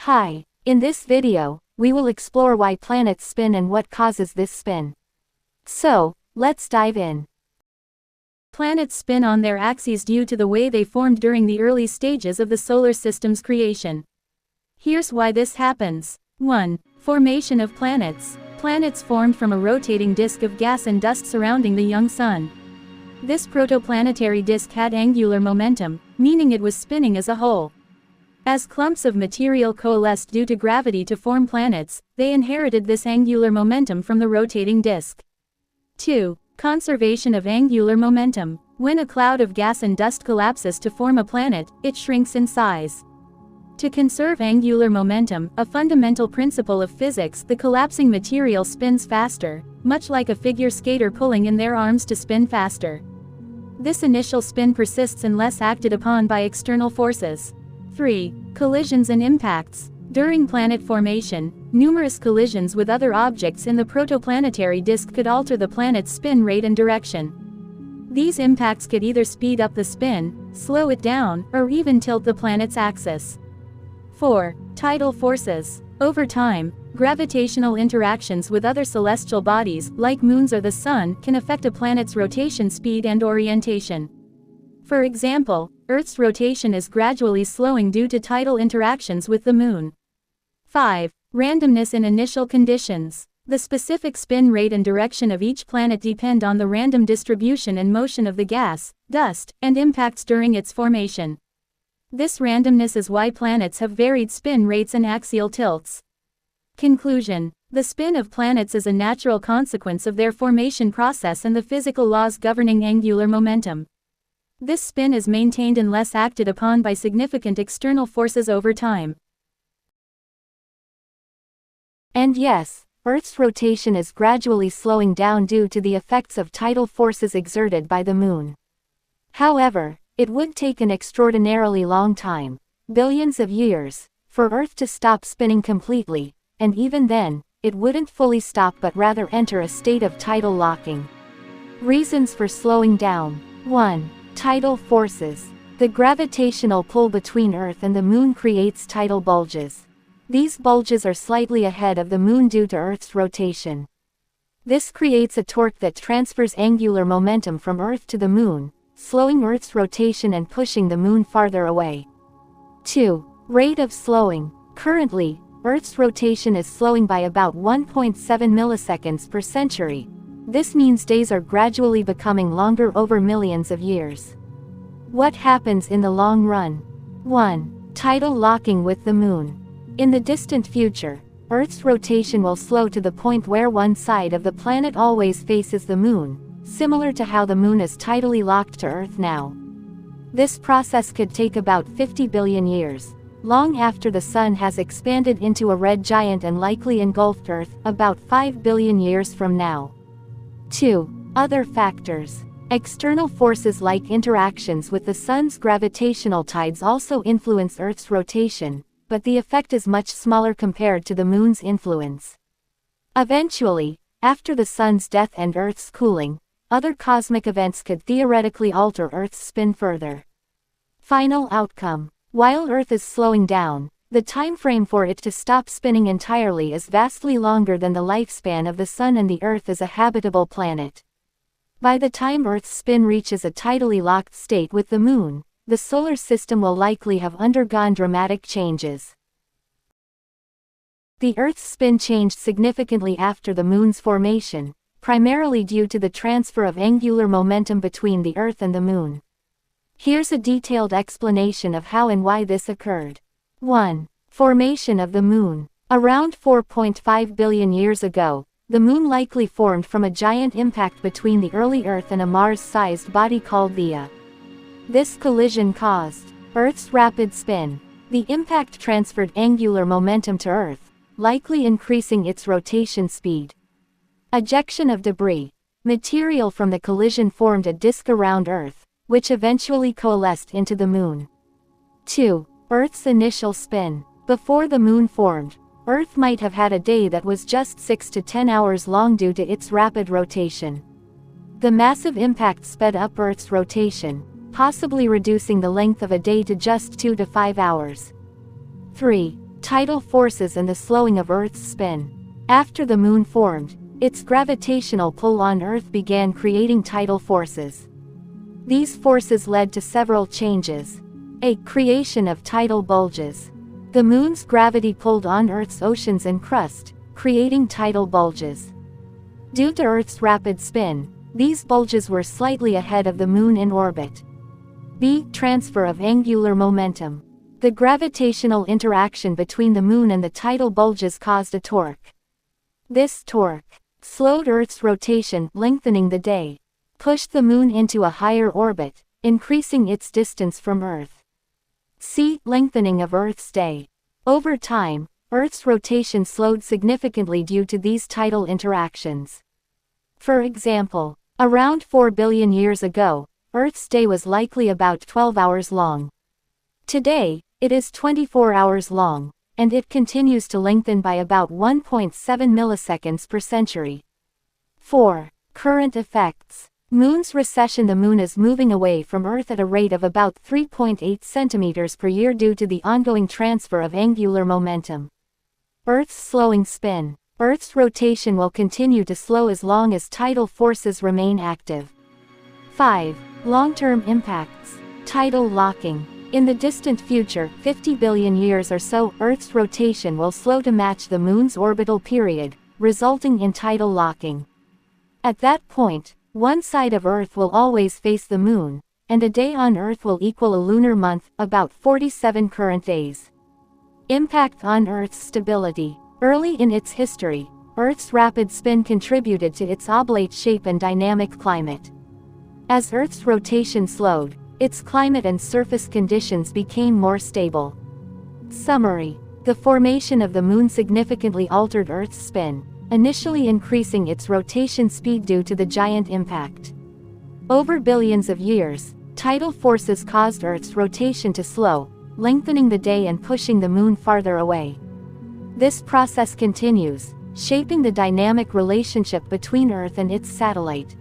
Hi, in this video, we will explore why planets spin and what causes this spin. So, let's dive in. Planets spin on their axes due to the way they formed during the early stages of the solar system's creation. Here's why this happens. 1. Formation of planets. Planets formed from a rotating disk of gas and dust surrounding the young sun. This protoplanetary disk had angular momentum, meaning it was spinning as a whole. As clumps of material coalesced due to gravity to form planets, they inherited this angular momentum from the rotating disk. 2. Conservation of angular momentum. When a cloud of gas and dust collapses to form a planet, it shrinks in size. To conserve angular momentum, a fundamental principle of physics, the collapsing material spins faster, much like a figure skater pulling in their arms to spin faster. This initial spin persists unless acted upon by external forces. 3. Collisions and impacts. During planet formation, numerous collisions with other objects in the protoplanetary disk could alter the planet's spin rate and direction. These impacts could either speed up the spin, slow it down, or even tilt the planet's axis. 4. Tidal forces. Over time, gravitational interactions with other celestial bodies, like moons or the sun, can affect a planet's rotation speed and orientation. For example, Earth's rotation is gradually slowing due to tidal interactions with the Moon. 5. Randomness in initial conditions. The specific spin rate and direction of each planet depend on the random distribution and motion of the gas, dust, and impacts during its formation. This randomness is why planets have varied spin rates and axial tilts. Conclusion. The spin of planets is a natural consequence of their formation process and the physical laws governing angular momentum. This spin is maintained unless acted upon by significant external forces over time. And yes, Earth's rotation is gradually slowing down due to the effects of tidal forces exerted by the Moon. However, it would take an extraordinarily long time, billions of years, for Earth to stop spinning completely, and even then, it wouldn't fully stop but rather enter a state of tidal locking. Reasons for slowing down. 1. Tidal forces. The gravitational pull between Earth and the Moon creates tidal bulges. These bulges are slightly ahead of the Moon due to Earth's rotation. This creates a torque that transfers angular momentum from Earth to the Moon, slowing Earth's rotation and pushing the Moon farther away. 2. Rate of slowing. Currently, Earth's rotation is slowing by about 1.7 milliseconds per century. This means days are gradually becoming longer over millions of years. What happens in the long run? 1. Tidal locking with the Moon. In the distant future, Earth's rotation will slow to the point where one side of the planet always faces the Moon, similar to how the Moon is tidally locked to Earth now. This process could take about 50 billion years, long after the Sun has expanded into a red giant and likely engulfed Earth, about 5 billion years from now. 2. Other factors. External forces like interactions with the Sun's gravitational tides also influence Earth's rotation, but the effect is much smaller compared to the Moon's influence. Eventually, after the Sun's death and Earth's cooling, other cosmic events could theoretically alter Earth's spin further. Final outcome. While Earth is slowing down, the time frame for it to stop spinning entirely is vastly longer than the lifespan of the Sun, and the Earth is a habitable planet. By the time Earth's spin reaches a tidally locked state with the Moon, the solar system will likely have undergone dramatic changes. The Earth's spin changed significantly after the Moon's formation, primarily due to the transfer of angular momentum between the Earth and the Moon. Here's a detailed explanation of how and why this occurred. 1. Formation of the Moon. Around 4.5 billion years ago, the Moon likely formed from a giant impact between the early Earth and a Mars-sized body called Theia. This collision caused Earth's rapid spin. The impact transferred angular momentum to Earth, likely increasing its rotation speed. Ejection of debris. Material from the collision formed a disk around Earth, which eventually coalesced into the Moon. 2. Earth's initial spin. Before the Moon formed, Earth might have had a day that was just 6 to 10 hours long due to its rapid rotation. The massive impact sped up Earth's rotation, possibly reducing the length of a day to just 2 to 5 hours. 3. Tidal forces and the slowing of Earth's spin. After the Moon formed, its gravitational pull on Earth began creating tidal forces. These forces led to several changes. A. Creation of tidal bulges. The Moon's gravity pulled on Earth's oceans and crust, creating tidal bulges. Due to Earth's rapid spin, these bulges were slightly ahead of the Moon in orbit. B. Transfer of angular momentum. The gravitational interaction between the Moon and the tidal bulges caused a torque. This torque slowed Earth's rotation, lengthening the day, pushed the Moon into a higher orbit, increasing its distance from Earth. C. Lengthening of Earth's day. Over time, Earth's rotation slowed significantly due to these tidal interactions. For example, around 4 billion years ago, Earth's day was likely about 12 hours long. Today, it is 24 hours long, and it continues to lengthen by about 1.7 milliseconds per century. 4. Current effects. Moon's recession. The Moon is moving away from Earth at a rate of about 3.8 centimeters per year due to the ongoing transfer of angular momentum. Earth's slowing spin. Earth's rotation will continue to slow as long as tidal forces remain active. 5. Long-term impacts. Tidal locking. In the distant future, 50 billion years or so, Earth's rotation will slow to match the Moon's orbital period, resulting in tidal locking. At that point, one side of Earth will always face the Moon, and a day on Earth will equal a lunar month, about 47 current days. Impact on Earth's stability. Early in its history, Earth's rapid spin contributed to its oblate shape and dynamic climate. As Earth's rotation slowed, its climate and surface conditions became more stable. Summary. The formation of the Moon significantly altered Earth's spin, initially increasing its rotation speed due to the giant impact. Over billions of years, tidal forces caused Earth's rotation to slow, lengthening the day and pushing the Moon farther away. This process continues, shaping the dynamic relationship between Earth and its satellite.